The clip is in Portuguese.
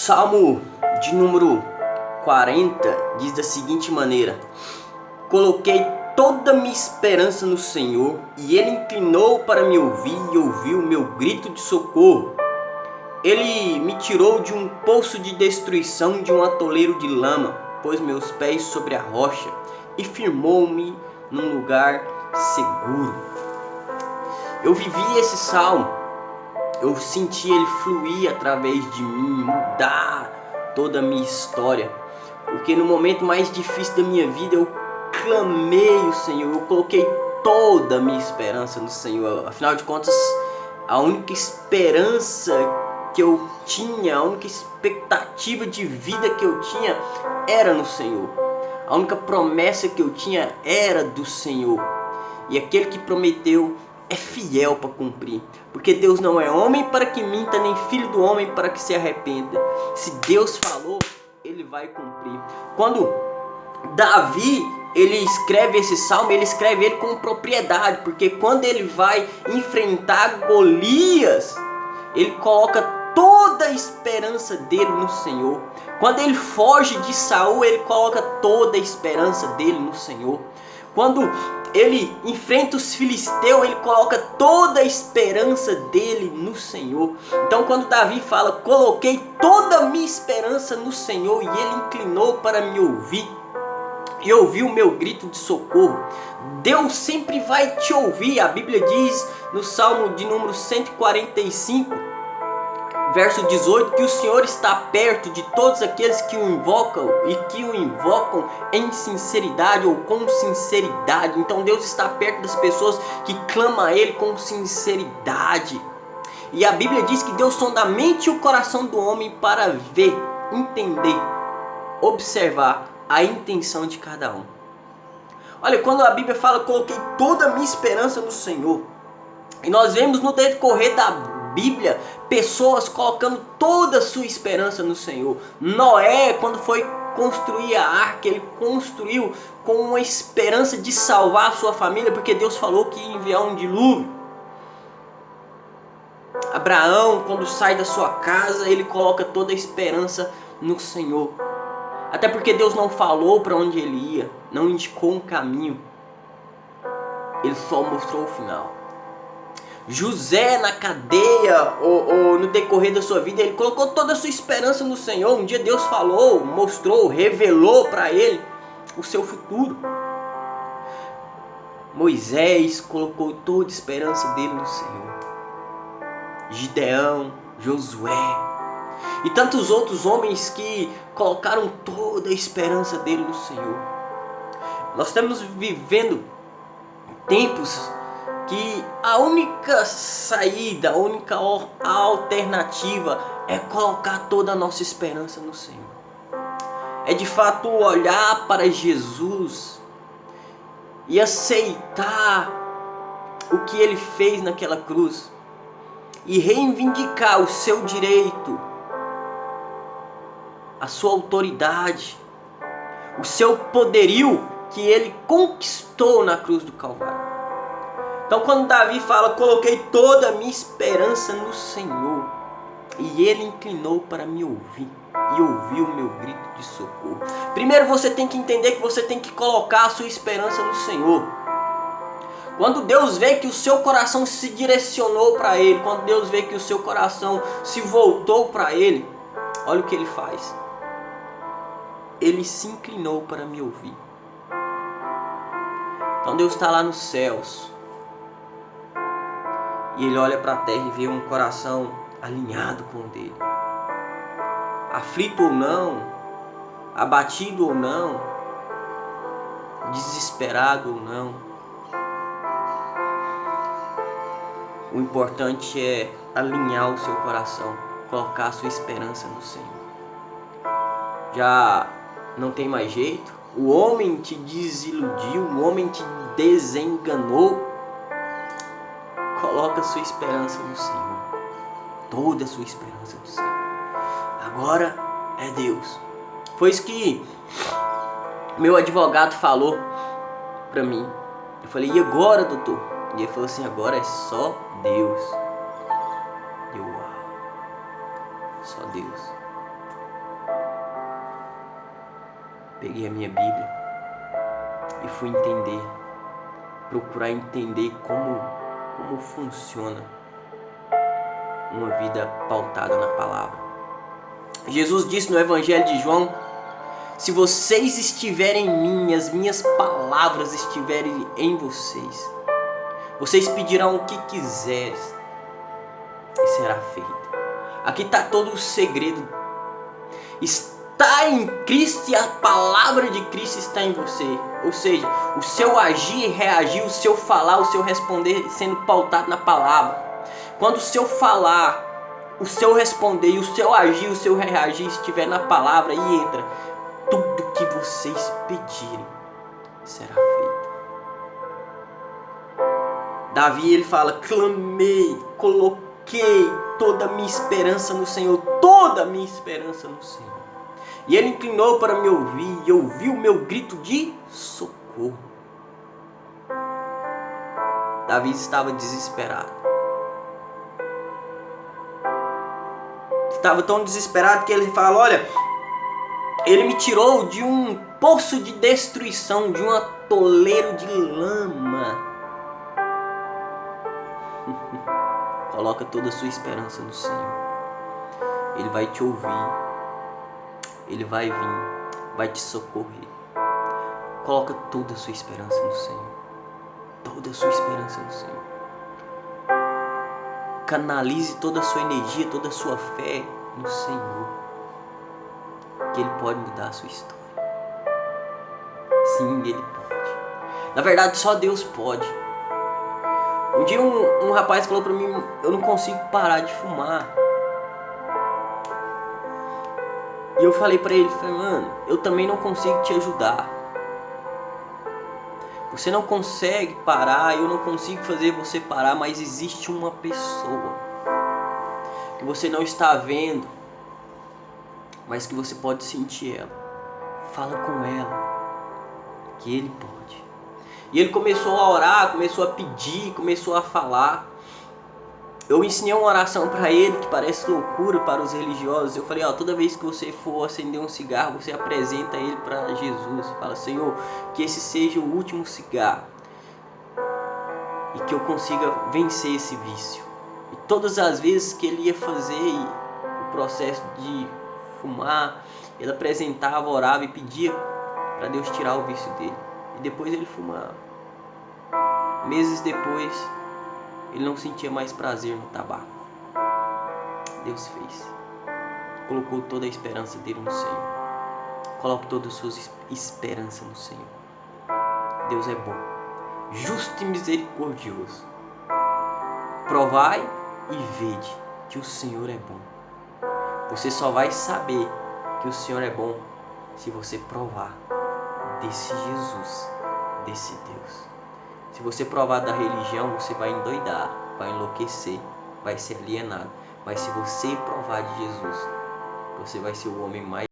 Salmo de número 40 diz da seguinte maneira: coloquei toda minha esperança no Senhor, e Ele inclinou para me ouvir e ouviu o meu grito de socorro. Ele me tirou de um poço de destruição, de um atoleiro de lama, pôs meus pés sobre a rocha e firmou-me num lugar seguro. Eu vivi esse salmo, eu senti ele fluir através de mim, mudar toda a minha história, porque no momento mais difícil da minha vida eu clamei o Senhor, eu coloquei toda a minha esperança no Senhor. Afinal de contas, a única esperança que eu tinha, a única expectativa de vida que eu tinha era no Senhor. A única promessa que eu tinha era do Senhor. E aquele que prometeu é fiel para cumprir. Porque Deus não é homem para que minta, nem filho do homem para que se arrependa. Se Deus falou, Ele vai cumprir. Quando Davi ele escreve esse salmo, ele escreve ele com propriedade. Porque quando ele vai enfrentar Golias, ele coloca toda a esperança dele no Senhor. Quando ele foge de Saul, ele coloca toda a esperança dele no Senhor. Quando ele enfrenta os filisteus, ele coloca toda a esperança dele no Senhor. Então quando Davi fala, coloquei toda a minha esperança no Senhor, e Ele inclinou para me ouvir e ouviu o meu grito de socorro. Deus sempre vai te ouvir. A Bíblia diz no Salmo de número 145, verso 18, que o Senhor está perto de todos aqueles que o invocam e que o invocam em sinceridade ou com sinceridade. Então Deus está perto das pessoas que clamam a Ele com sinceridade. E a Bíblia diz que Deus sonda a mente e o coração do homem para ver, entender, observar a intenção de cada um. Olha, quando a Bíblia fala, coloquei toda a minha esperança no Senhor, e nós vemos no decorrer da Bíblia pessoas colocando toda a sua esperança no Senhor. Noé, quando foi construir a arca, ele construiu com uma esperança de salvar a sua família, porque Deus falou que ia enviar um dilúvio. Abraão, quando sai da sua casa, ele coloca toda a esperança no Senhor. Até porque Deus não falou para onde ele ia, não indicou um caminho, ele só mostrou o final. José, na cadeia ou no decorrer da sua vida, ele colocou toda a sua esperança no Senhor. Um dia Deus falou, mostrou, revelou para ele o seu futuro. Moisés colocou toda a esperança dele no Senhor. Gideão, Josué e tantos outros homens que colocaram toda a esperança dele no Senhor. Nós estamos vivendo tempos que a única saída, a única alternativa é colocar toda a nossa esperança no Senhor. É de fato olhar para Jesus e aceitar o que Ele fez naquela cruz e reivindicar o seu direito, a sua autoridade, o seu poderio que Ele conquistou na cruz do Calvário. Então quando Davi fala, coloquei toda a minha esperança no Senhor, e Ele inclinou para me ouvir e ouviu o meu grito de socorro. Primeiro você tem que entender que você tem que colocar a sua esperança no Senhor. Quando Deus vê que o seu coração se direcionou para Ele, quando Deus vê que o seu coração se voltou para Ele, olha o que Ele faz. Ele se inclinou para me ouvir. Então Deus está lá nos céus, e Ele olha para a terra e vê um coração alinhado com o dele. Aflito ou não, abatido ou não, desesperado ou não, o importante é alinhar o seu coração, colocar a sua esperança no Senhor. Já não tem mais jeito, o homem te desiludiu, o homem te desenganou. Coloca a sua esperança no Senhor, toda a sua esperança no Senhor. Agora é Deus. Foi isso que meu advogado falou para mim. Eu falei, e agora, doutor? E ele falou assim, agora é só Deus. Eu, uau, só Deus. Peguei a minha Bíblia e fui procurar entender como funciona uma vida pautada na palavra. Jesus disse no Evangelho de João: se vocês estiverem em mim, as minhas palavras estiverem em vocês, vocês pedirão o que quiseres e será feito. Aqui está todo o segredo. Está em Cristo e a palavra de Cristo está em você. Ou seja, o seu agir e reagir, o seu falar, o seu responder sendo pautado na palavra. Quando o seu falar, o seu responder e o seu agir, o seu reagir estiver na palavra, e entra, tudo que vocês pedirem será feito. Davi, ele fala: clamei, coloquei toda a minha esperança no Senhor, toda a minha esperança no Senhor. E ele inclinou para me ouvir e ouviu o meu grito de socorro. Davi estava desesperado. Estava tão desesperado que ele fala: olha, ele me tirou de um poço de destruição, de um atoleiro de lama. Coloca toda a sua esperança no Senhor. Ele vai te ouvir. Ele vai vir, vai te socorrer. Coloca toda a sua esperança no Senhor. Toda a sua esperança no Senhor. Canalize toda a sua energia, toda a sua fé no Senhor. Que Ele pode mudar a sua história. Sim, Ele pode. Na verdade, só Deus pode. Um dia um rapaz falou pra mim: eu não consigo parar de fumar. E eu falei pra ele, mano, eu também não consigo te ajudar. Você não consegue parar, eu não consigo fazer você parar, mas existe uma pessoa que você não está vendo, mas que você pode sentir ela. Fala com ela, que ele pode. E ele começou a orar, começou a pedir, começou a falar. Eu ensinei uma oração para ele que parece loucura para os religiosos. Eu falei: toda vez que você for acender um cigarro, você apresenta ele para Jesus. Fala: Senhor, que esse seja o último cigarro e que eu consiga vencer esse vício. E todas as vezes que ele ia fazer o processo de fumar, ele apresentava, orava e pedia para Deus tirar o vício dele. E depois ele fumava. Meses depois, ele não sentia mais prazer no tabaco. Deus fez. Colocou toda a esperança dele no Senhor. Coloque toda a sua esperança no Senhor. Deus é bom, justo e misericordioso. Provai e vede que o Senhor é bom. Você só vai saber que o Senhor é bom se você provar desse Jesus, desse Deus. Se você provar da religião, você vai endoidar, vai enlouquecer, vai ser alienado. Mas se você provar de Jesus, você vai ser o homem mais